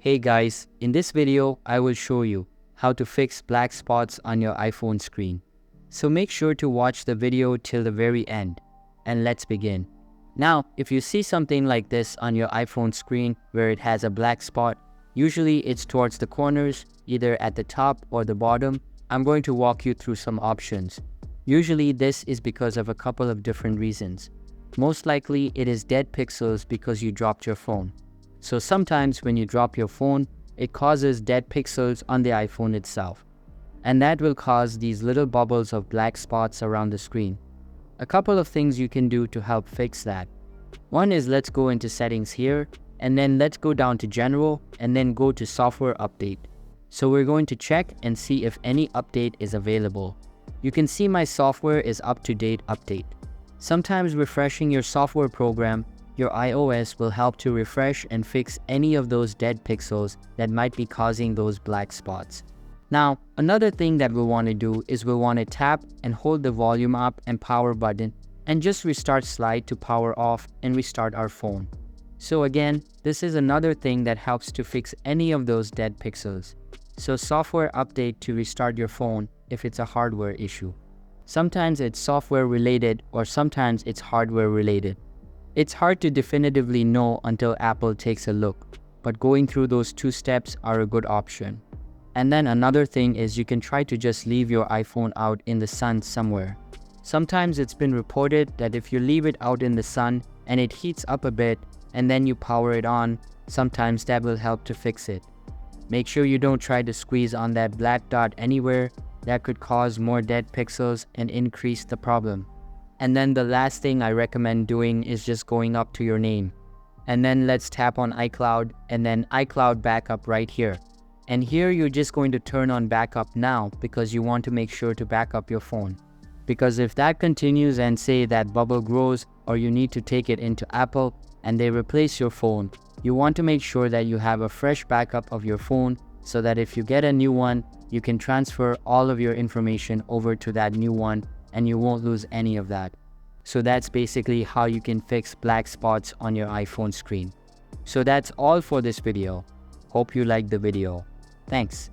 Hey guys, in this video, I will show you how to fix black spots on your iPhone screen. So make sure to watch the video till the very end, and let's begin. Now, if you see something like this on your iPhone screen where it has a black spot, usually it's towards the corners, either at the top or the bottom. I'm going to walk you through some options. Usually this is because of a couple of different reasons. Most likely it is dead pixels because you dropped your phone. So sometimes when you drop your phone, it causes dead pixels on the iPhone itself. And that will cause these little bubbles of black spots around the screen. A couple of things you can do to help fix that. One is, let's go into settings here, and then let's go down to general, and then go to software update. So we're going to check and see if any update is available. You can see my software is up-to-date update. Sometimes refreshing your software program, your iOS, will help to refresh and fix any of those dead pixels that might be causing those black spots. Now, another thing that we'll want to do is we'll want to tap and hold the volume up and power button and just restart slide to power off and restart our phone. So again, this is another thing that helps to fix any of those dead pixels. So software update to restart your phone if it's a hardware issue. Sometimes it's software related or sometimes it's hardware related. It's hard to definitively know until Apple takes a look, but going through those two steps are a good option. And then another thing is you can try to just leave your iPhone out in the sun somewhere. Sometimes it's been reported that if you leave it out in the sun and it heats up a bit and then you power it on, sometimes that will help to fix it. Make sure you don't try to squeeze on that black dot anywhere. That could cause more dead pixels and increase the problem. And then the last thing I recommend doing is just going up to your name. And then let's tap on iCloud and then iCloud backup right here. And here you're just going to turn on backup now because you want to make sure to back up your phone. Because if that continues and say that bubble grows or you need to take it into Apple and they replace your phone, you want to make sure that you have a fresh backup of your phone so that if you get a new one, you can transfer all of your information over to that new one and you won't lose any of that. So that's basically how you can fix black spots on your iPhone screen. So that's all for this video. Hope you liked the video. Thanks.